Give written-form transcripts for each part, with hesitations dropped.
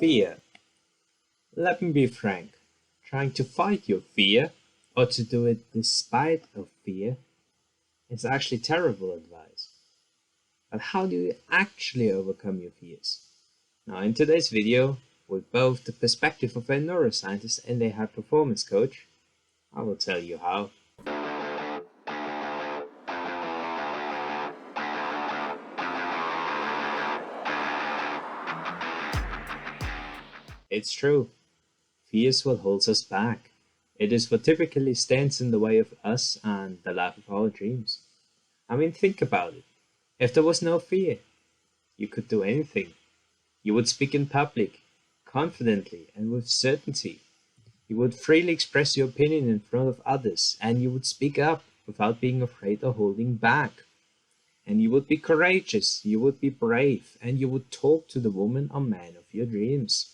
Fear. Let me be frank. Trying to fight your fear, or to do it despite of fear, is actually terrible advice. But how do you actually overcome your fears? Now, in today's video, with both the perspective of a neuroscientist and a high-performance coach, I will tell you how. It's true. Fears what holds us back. It is what typically stands in the way of us and the life of our dreams. I mean, think about it. If there was no fear, you could do anything. You would speak in public, confidently and with certainty. You would freely express your opinion in front of others, and you would speak up without being afraid or holding back. And you would be courageous, you would be brave, and you would talk to the woman or man of your dreams.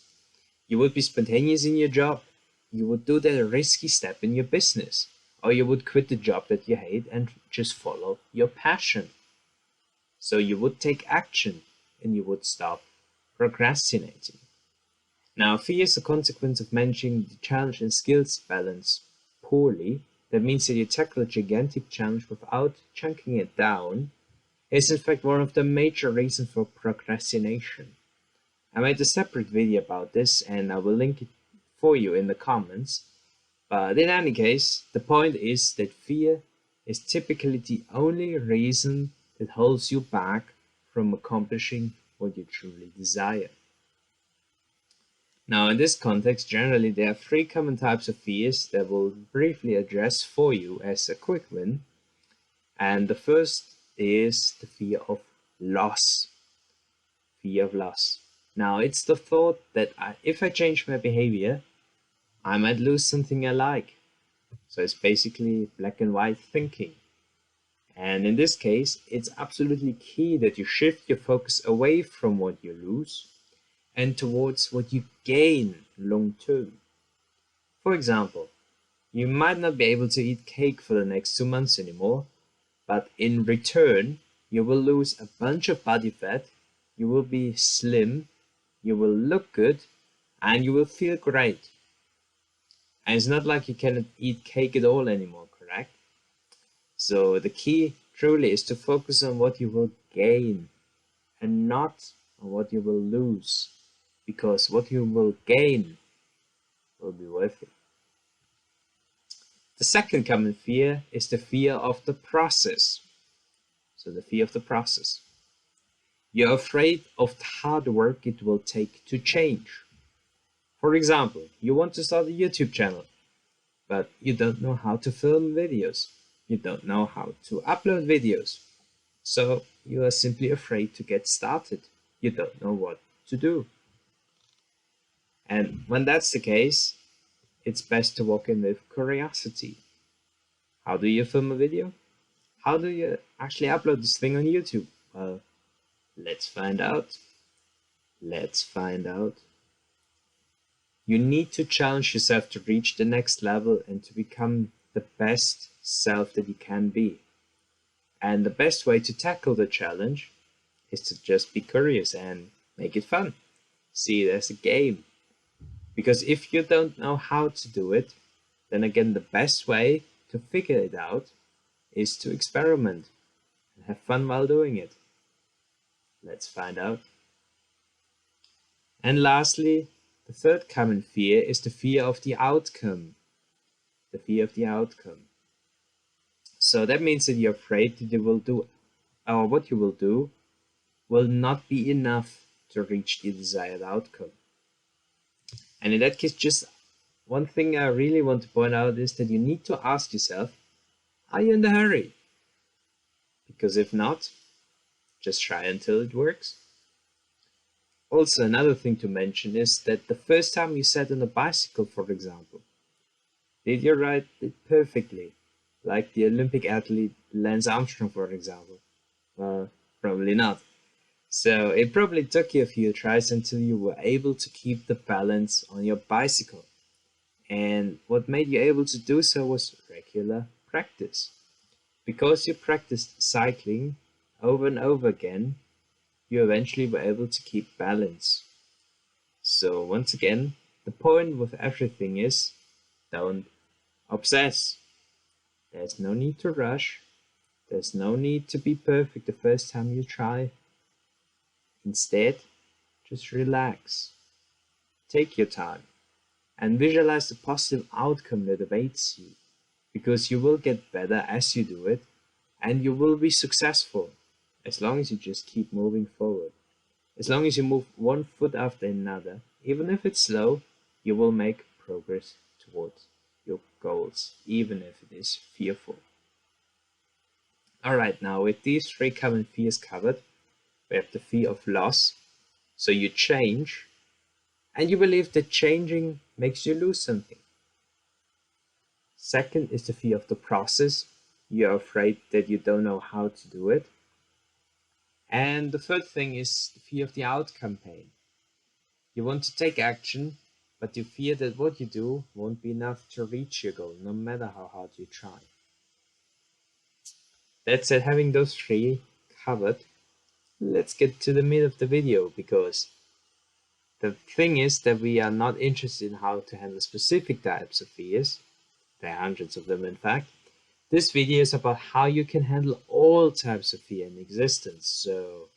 You would be spontaneous in your job. You would do that risky step in your business. Or you would quit the job that you hate and just follow your passion. So you would take action and you would stop procrastinating. Now, fear is a consequence of managing the challenge and skills balance poorly. That means that you tackle a gigantic challenge without chunking it down. Is in fact one of the major reasons for procrastination. I made a separate video about this and I will link it for you in the comments. But in any case, the point is that fear is typically the only reason that holds you back from accomplishing what you truly desire. Now, in this context, generally there are three common types of fears that we'll briefly address for you as a quick win. And the first is the fear of loss. Fear of loss. Now, it's the thought that if I change my behavior, I might lose something I like. So it's basically black and white thinking. And in this case, it's absolutely key that you shift your focus away from what you lose and towards what you gain long term. For example, you might not be able to eat cake for the next 2 months anymore, but in return, you will lose a bunch of body fat, you will be slim, you will look good, and you will feel great. And it's not like you cannot eat cake at all anymore, correct? So the key truly is to focus on what you will gain and not on what you will lose, because what you will gain will be worth it. The second common fear is the fear of the process. So the fear of the process. You're afraid of the hard work it will take to change. For example, you want to start a YouTube channel, but you don't know how to film videos. You don't know how to upload videos. So you are simply afraid to get started. You don't know what to do. And when that's the case, it's best to walk in with curiosity. How do you film a video? How do you actually upload this thing on YouTube? Well, let's find out. Let's find out. You need to challenge yourself to reach the next level and to become the best self that you can be. And the best way to tackle the challenge is to just be curious and make it fun. See it as a game. Because if you don't know how to do it, then again the best way to figure it out is to experiment and have fun while doing it. Let's find out. And lastly, the third common fear is the fear of the outcome. The fear of the outcome. So that means that you're afraid that you will do, or what you will do, will not be enough to reach the desired outcome. And in that case, just one thing I really want to point out is that you need to ask yourself, are you in a hurry? Because if not, just try until it works. Also, another thing to mention is that the first time you sat on a bicycle, for example, did you ride it perfectly? Like the Olympic athlete Lance Armstrong, for example? Well, probably not. So it probably took you a few tries until you were able to keep the balance on your bicycle. And what made you able to do so was regular practice. Because you practiced cycling over and over again, you eventually were able to keep balance. So once again, the point with everything is don't obsess. There's no need to rush. There's no need to be perfect the first time you try. Instead, just relax. Take your time and visualize the positive outcome that awaits you, because you will get better as you do it and you will be successful as long as you just keep moving forward. As long as you move one foot after another, even if it's slow, you will make progress towards your goals, even if it is fearful. Alright, now with these three common fears covered, we have the fear of loss. So you change and you believe that changing makes you lose something. Second is the fear of the process. You're afraid that you don't know how to do it. And the third thing is the fear of the outcome pain. You want to take action, but you fear that what you do won't be enough to reach your goal, no matter how hard you try. That said, having those three covered, let's get to the meat of the video, because the thing is that we are not interested in how to handle specific types of fears. There are hundreds of them, in fact. This video is about how you can handle all types of fear in existence. So,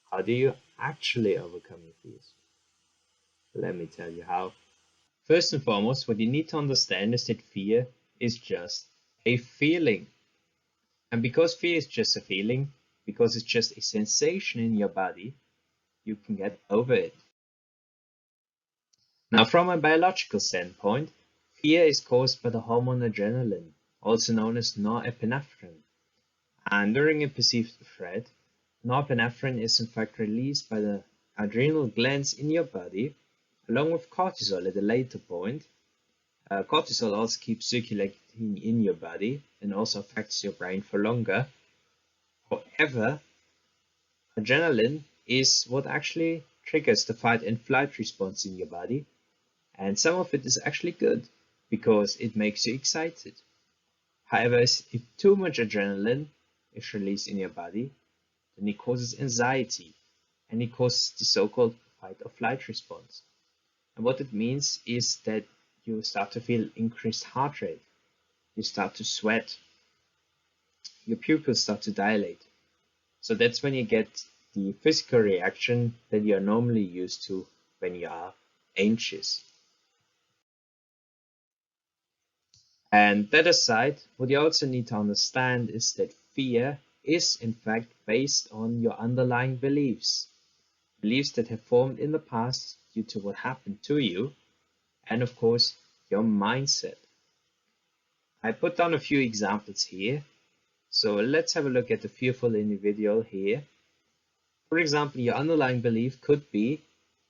how do you actually overcome your fears? Let me tell you how. First and foremost, what you need to understand is that fear is just a feeling. And because fear is just a feeling, because it's just a sensation in your body, you can get over it. Now, from a biological standpoint, fear is caused by the hormone adrenaline, also known as norepinephrine. And during a perceived threat, norepinephrine is in fact released by the adrenal glands in your body, along with cortisol at a later point. Cortisol also keeps circulating in your body and also affects your brain for longer. However, adrenaline is what actually triggers the fight and flight response in your body, and some of it is actually good because it makes you excited. However, if too much adrenaline is released in your body, then it causes anxiety and it causes the so-called fight or flight response. And what it means is that you start to feel increased heart rate, you start to sweat, your pupils start to dilate. So that's when you get the physical reaction that you're normally used to when you are anxious. And that aside, what you also need to understand is that fear is in fact based on your underlying beliefs. Beliefs that have formed in the past due to what happened to you, and of course, your mindset. I put down a few examples here. So let's have a look at the fearful individual here. For example, your underlying belief could be,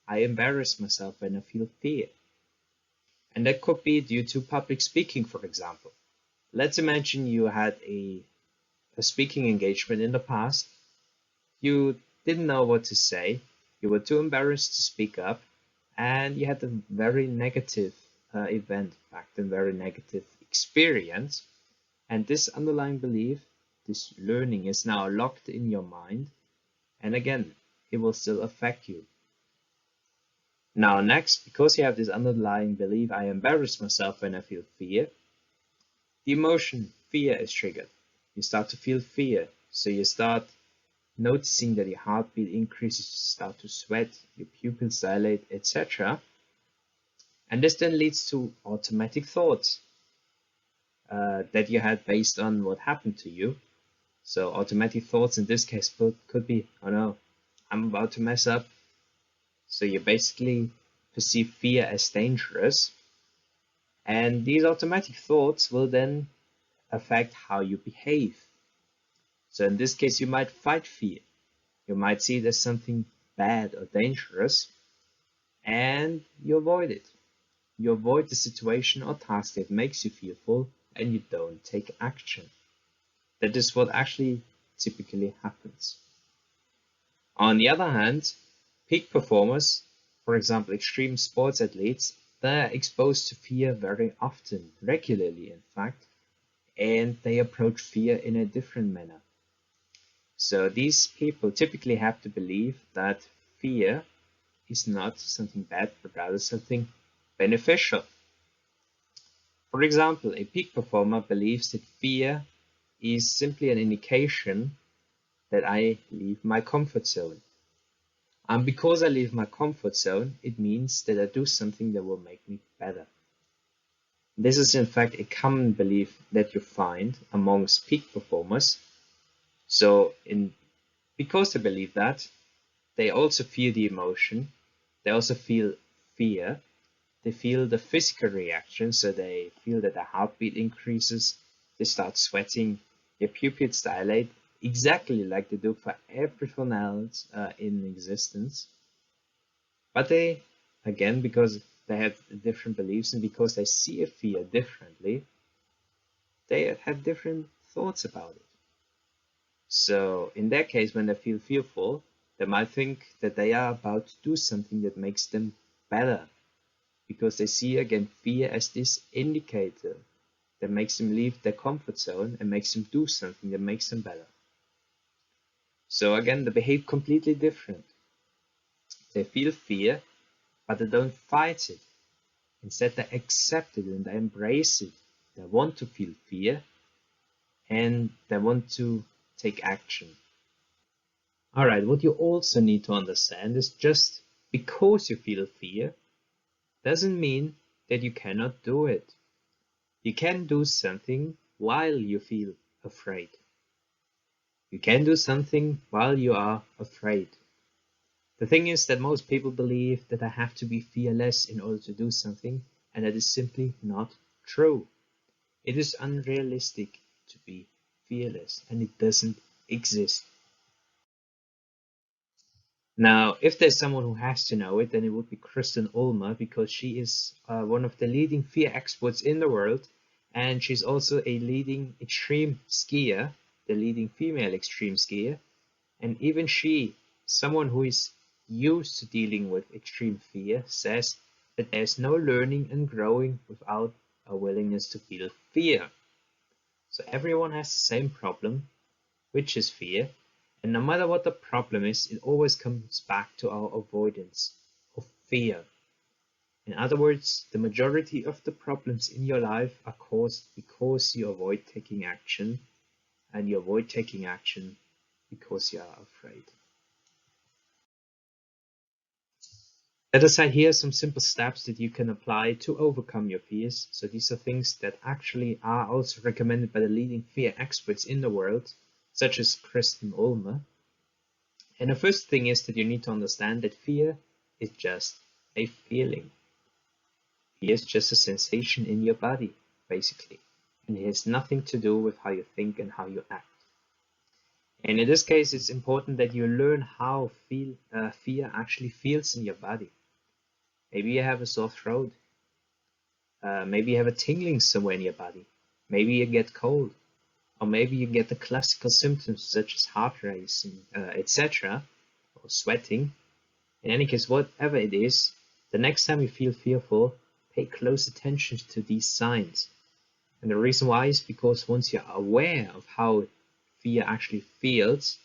I embarrass myself when I feel fear. And that could be due to public speaking, for example. Let's imagine you had a speaking engagement in the past. You didn't know what to say. You were too embarrassed to speak up. And you had a very negative event, in fact, a very negative experience. And this underlying belief, this learning is now locked in your mind. And again, it will still affect you. Now next, because you have this underlying belief, I embarrass myself when I feel fear, the emotion fear is triggered. You start to feel fear. So you start noticing that your heartbeat increases, you start to sweat, your pupils dilate, etc. And this then leads to automatic thoughts that you had based on what happened to you. So automatic thoughts in this case could be, oh no, I'm about to mess up. So you basically perceive fear as dangerous. And these automatic thoughts will then affect how you behave. So in this case, you might fight fear. You might see it as something bad or dangerous, and you avoid it. You avoid the situation or task that makes you fearful, and you don't take action. That is what actually typically happens. On the other hand, peak performers, for example, extreme sports athletes, they're exposed to fear very often, regularly in fact, and they approach fear in a different manner. So these people typically have to believe that fear is not something bad, but rather something beneficial. For example, a peak performer believes that fear is simply an indication that I leave my comfort zone. And because I leave my comfort zone, it means that I do something that will make me better. This is in fact a common belief that you find amongst peak performers. So because they believe that, they also feel the emotion, they also feel fear, they feel the physical reaction, so they feel that their heartbeat increases, they start sweating, their pupils dilate, exactly like they do for everyone else in existence. But they, again, because they have different beliefs and because they see a fear differently, they have different thoughts about it. So in that case, when they feel fearful, they might think that they are about to do something that makes them better, because they see again fear as this indicator that makes them leave their comfort zone and makes them do something that makes them better. So again, they behave completely different. They feel fear, but they don't fight it. Instead, they accept it and they embrace it. They want to feel fear and they want to take action. All right, what you also need to understand is just because you feel fear doesn't mean that you cannot do it. You can do something while you feel afraid. You can do something while you are afraid. The thing is that most people believe that I have to be fearless in order to do something, and that is simply not true. It is unrealistic to be fearless, and it doesn't exist. Now, if there's someone who has to know it, then it would be Ulmer, because she is one of the leading fear experts in the world, and she's also a leading extreme skier, the leading female extreme skier, and even she, someone who is used to dealing with extreme fear, says that there's no learning and growing without a willingness to feel fear. So everyone has the same problem, which is fear, and no matter what the problem is, it always comes back to our avoidance of fear. In other words, the majority of the problems in your life are caused because you avoid taking action, and you avoid taking action because you are afraid. Let us say here some simple steps that you can apply to overcome your fears. So these are things that actually are also recommended by the leading fear experts in the world, such as Ulmer. And the first thing is that you need to understand that fear is just a feeling. Fear is just a sensation in your body, basically. And it has nothing to do with how you think and how you act. And in this case, it's important that you learn how fear actually feels in your body. Maybe you have a sore throat. Maybe you have a tingling somewhere in your body. Maybe you get cold. Or maybe you get the classical symptoms such as heart racing, etc., or sweating. In any case, whatever it is, the next time you feel fearful, pay close attention to these signs. And the reason why is because once you're aware of how fear actually feels,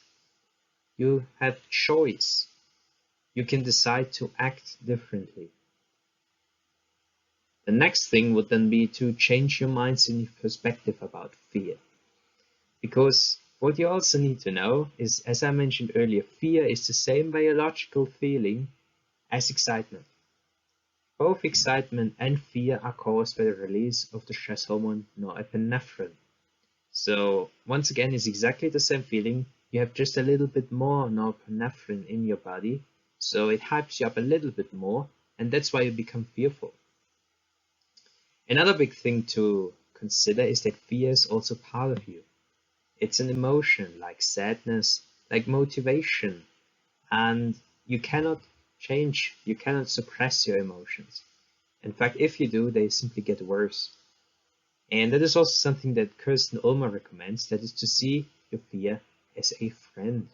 you have choice. You can decide to act differently. The next thing would then be to change your mind's perspective about fear. Because what you also need to know is, as I mentioned earlier, fear is the same biological feeling as excitement. Both excitement and fear are caused by the release of the stress hormone norepinephrine. So once again, it's exactly the same feeling. You have just a little bit more norepinephrine in your body, so it hypes you up a little bit more, and that's why you become fearful. Another big thing to consider is that fear is also part of you. It's an emotion like sadness, like motivation, and you cannot change, you cannot suppress your emotions. In fact, if you do, they simply get worse. And that is also something that Ulmer recommends, that is to see your fear as a friend.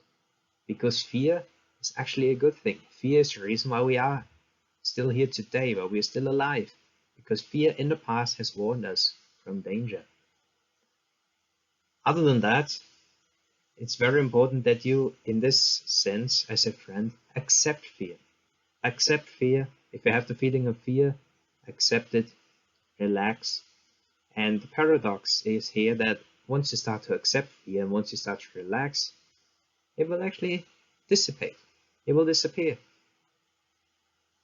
Because fear is actually a good thing. Fear is the reason why we are still here today, why we are still alive. Because fear in the past has warned us from danger. Other than that, it's very important that you, in this sense, as a friend, accept fear. accept fear. If you have the feeling of fear, accept it, relax. And the paradox is here that once you start to accept fear and once you start to relax, it will actually dissipate. It will disappear.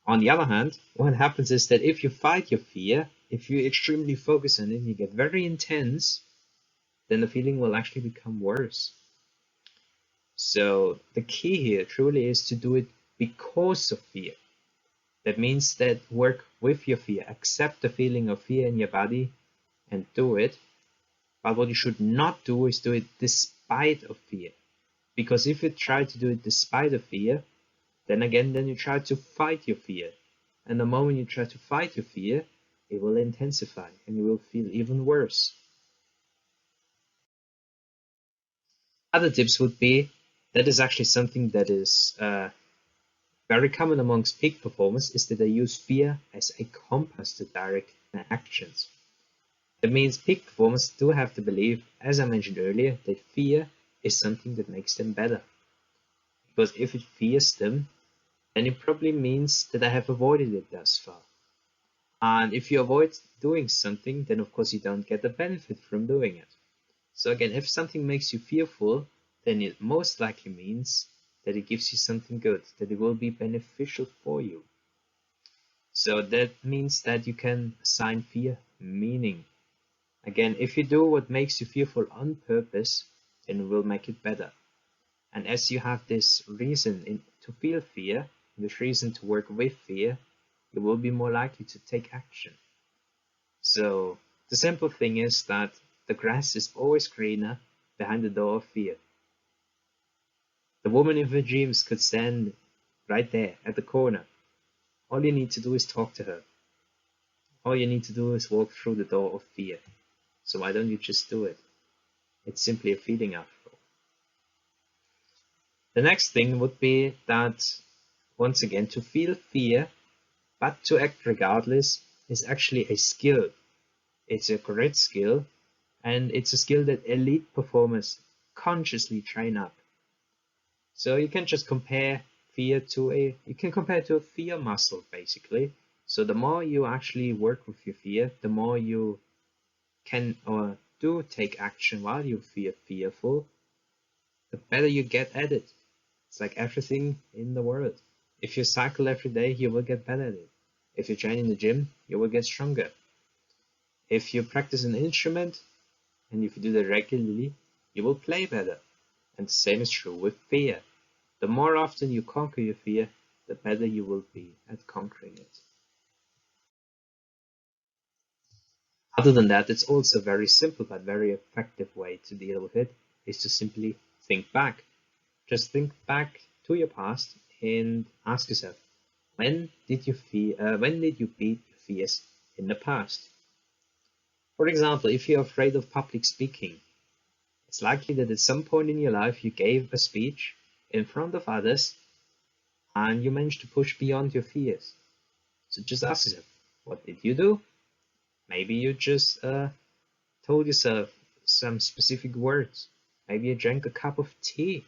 On the other hand, what happens is that if you fight your fear, if you extremely focus on it, you get very intense, then the feeling will actually become worse. So the key here truly is to do it because of fear. That means that work with your fear, accept the feeling of fear in your body and do it. But what you should not do is do it despite of fear. Because if you try to do it despite of fear, then you try to fight your fear. And the moment you try to fight your fear, it will intensify and you will feel even worse. Other tips would be, that is actually something that is very common amongst peak performers, is that they use fear as a compass to direct their actions. That means peak performers do have the belief, as I mentioned earlier, that fear is something that makes them better. Because if it fears them, then it probably means that I have avoided it thus far. And if you avoid doing something, then of course you don't get the benefit from doing it. So again, if something makes you fearful, then it most likely means that it gives you something good, that it will be beneficial for you. So that means that you can assign fear meaning. Again, if you do what makes you fearful on purpose, then it will make it better. And as you have this reason to feel fear, this reason to work with fear, you will be more likely to take action. So the simple thing is that the grass is always greener behind the door of fear. The woman in her dreams could stand right there at the corner. All you need to do is talk to her. All you need to do is walk through the door of fear. So why don't you just do it? It's simply a feeling after all. The next thing would be that, once again, to feel fear, but to act regardless, is actually a skill. It's a great skill, and it's a skill that elite performers consciously train up. So you can just compare fear to a fear muscle, basically. So the more you actually work with your fear, the more you can or do take action while you feel fearful, the better you get at it. It's like everything in the world. If you cycle every day, you will get better at it. If you train in the gym, you will get stronger. If you practice an instrument, and if you do that regularly, you will play better. And the same is true with fear. The more often you conquer your fear, the better you will be at conquering it. Other than that, it's also a very simple but very effective way to deal with it, is to simply think back. Just think back to your past and ask yourself, when did you beat your fears in the past? For example, if you're afraid of public speaking, it's likely that at some point in your life you gave a speech in front of others and you managed to push beyond your fears. So just ask yourself, what did you do? Maybe you just told yourself some specific words. Maybe you drank a cup of tea.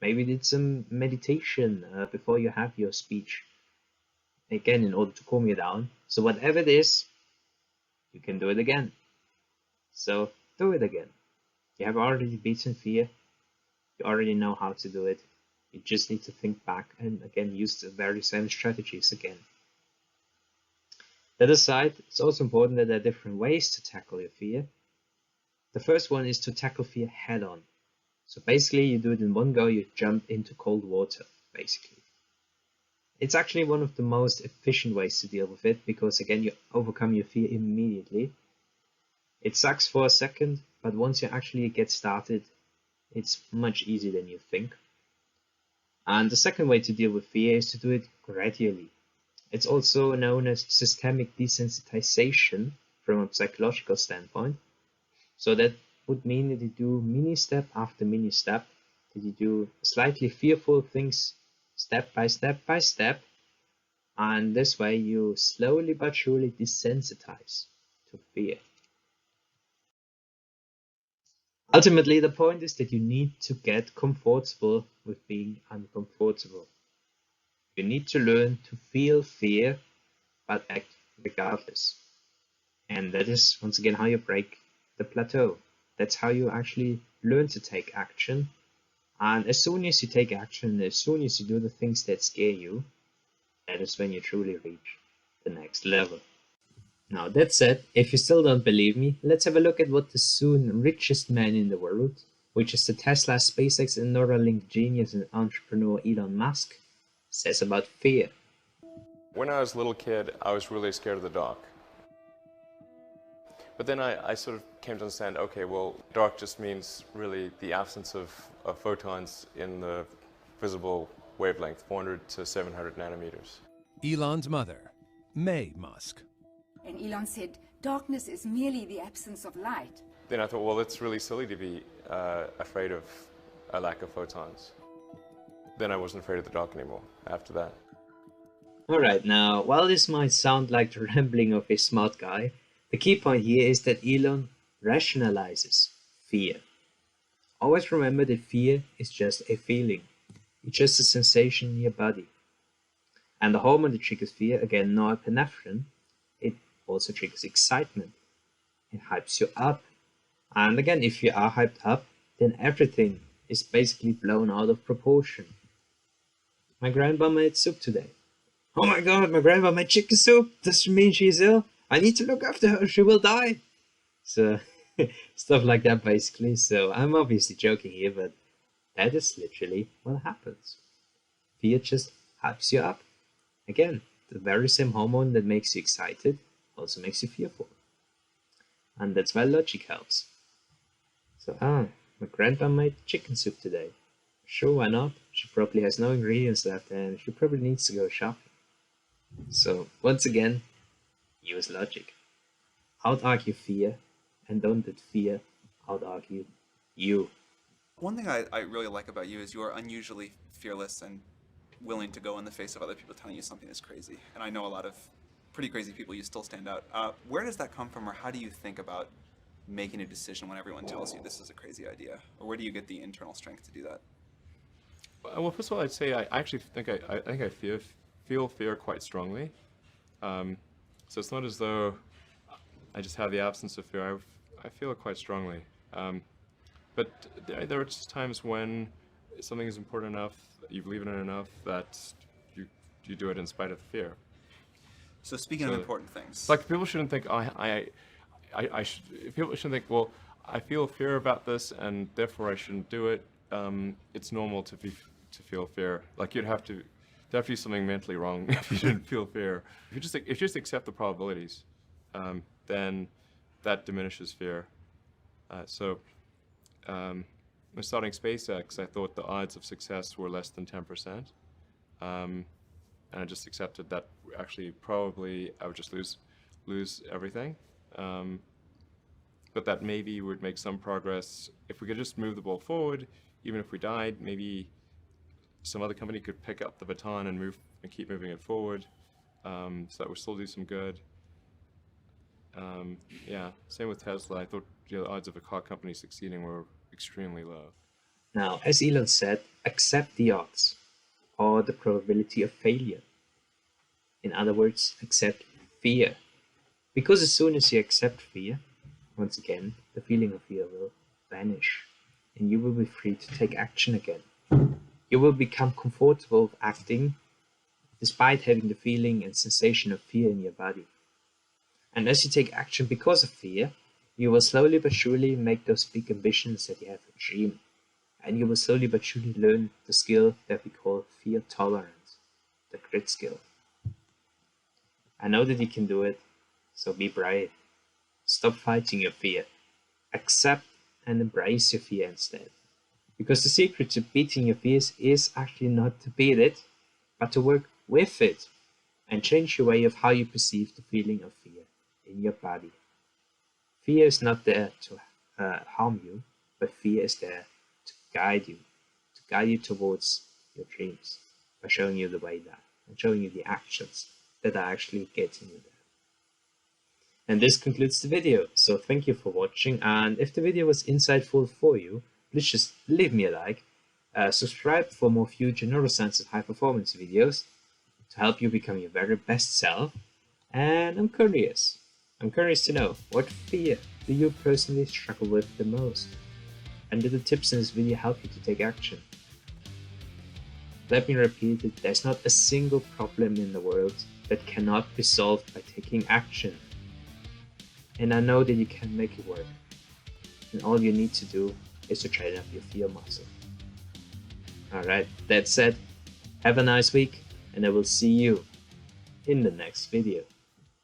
Maybe you did some meditation before you have your speech. Again, in order to calm you down. So whatever it is, you can do it again. So do it again. You have already beaten fear. You already know how to do it. You just need to think back and again use the very same strategies again. That aside, it's also important that there are different ways to tackle your fear. The first one is to tackle fear head on. So basically you do it in one go, you jump into cold water, basically. It's actually one of the most efficient ways to deal with it because again, you overcome your fear immediately. It sucks for a second, but once you actually get started, it's much easier than you think. And the second way to deal with fear is to do it gradually. It's also known as systemic desensitization from a psychological standpoint. So that would mean that you do mini step after mini step, that you do slightly fearful things step by step by step, and this way you slowly but surely desensitize to fear. Ultimately, the point is that you need to get comfortable with being uncomfortable. You need to learn to feel fear, but act regardless. And that is, once again, how you break the plateau. That's how you actually learn to take action. And as soon as you take action, as soon as you do the things that scare you, that is when you truly reach the next level. Now, that said, if you still don't believe me, let's have a look at what the soon richest man in the world, which is the Tesla, SpaceX, and Neuralink genius and entrepreneur Elon Musk, says about fear. When I was a little kid, I was really scared of the dark. But then I sort of came to understand, okay, well, dark just means really the absence of photons in the visible wavelength, 400 to 700 nanometers. Elon's mother, May Musk. And Elon said, darkness is merely the absence of light. Then I thought, well, it's really silly to be afraid of a lack of photons. Then I wasn't afraid of the dark anymore after that. Alright, now, while this might sound like the rambling of a smart guy, the key point here is that Elon rationalizes fear. Always remember that fear is just a feeling. It's just a sensation in your body. And the hormone that triggers fear, again, norepinephrine, it also triggers excitement. It hypes you up. And again, if you are hyped up, then everything is basically blown out of proportion. My grandma made soup today. Oh my god, my grandma made chicken soup. Does it mean she's ill? I need to look after her, she will die. So, stuff like that basically. So, I'm obviously joking here, but that is literally what happens. Fear just hypes you up. Again, the very same hormone that makes you excited also makes you fearful. And that's why logic helps. So, my grandma made chicken soup today. Sure, why not? She probably has no ingredients left and she probably needs to go shopping. So, once again, use logic. Out-argue fear, and don't let fear out-argue you. One thing I really like about you is you are unusually fearless and willing to go in the face of other people telling you something is crazy. And I know a lot of pretty crazy people, you still stand out. Where does that come from, or how do you think about making a decision when everyone tells you this is a crazy idea? Or where do you get the internal strength to do that? Well, first of all, I'd say I actually think I feel fear quite strongly. So it's not as though I just have the absence of fear. I feel it quite strongly. But there are just times when something is important enough, you believe in it enough, that you do it in spite of the fear. So speaking of important things, like people shouldn't think people shouldn't think, well, I feel fear about this and therefore I shouldn't do it. It's normal to feel fear. Like there'd have to be something mentally wrong if you didn't feel fear. If you just accept the probabilities, then that diminishes fear. When starting SpaceX, I thought the odds of success were less than 10%, and I just accepted that actually probably I would just lose everything. But that maybe would make some progress if we could just move the ball forward. Even if we died, maybe some other company could pick up the baton and keep moving it forward, so that would still do some good. Yeah, same with Tesla. I thought the odds of a car company succeeding were extremely low. Now, as Elon said, accept the odds, or the probability of failure. In other words, accept fear. Because as soon as you accept fear, once again, the feeling of fear will vanish, and you will be free to take action again. You will become comfortable with acting, despite having the feeling and sensation of fear in your body. And as you take action because of fear, you will slowly but surely make those big ambitions that you have a dream. And you will slowly but surely learn the skill that we call fear tolerance, the grit skill. I know that you can do it, so be brave. Stop fighting your fear. Accept and embrace your fear instead. Because the secret to beating your fears is actually not to beat it, but to work with it and change your way of how you perceive the feeling of fear in your body. Fear is not there to harm you, but fear is there to guide you towards your dreams by showing you the way there and showing you the actions that are actually getting you there. And this concludes the video. So thank you for watching, and if the video was insightful for you, please just leave me a like, subscribe for more future neuroscience and high performance videos, to help you become your very best self. And I'm curious. I'm curious to know, what fear do you personally struggle with the most? And do the tips in this video help you to take action? Let me repeat it, there's not a single problem in the world that cannot be solved by taking action. And I know that you can make it work. And all you need to do is to train up your fear muscle. Alright, that said, have a nice week, and I will see you in the next video.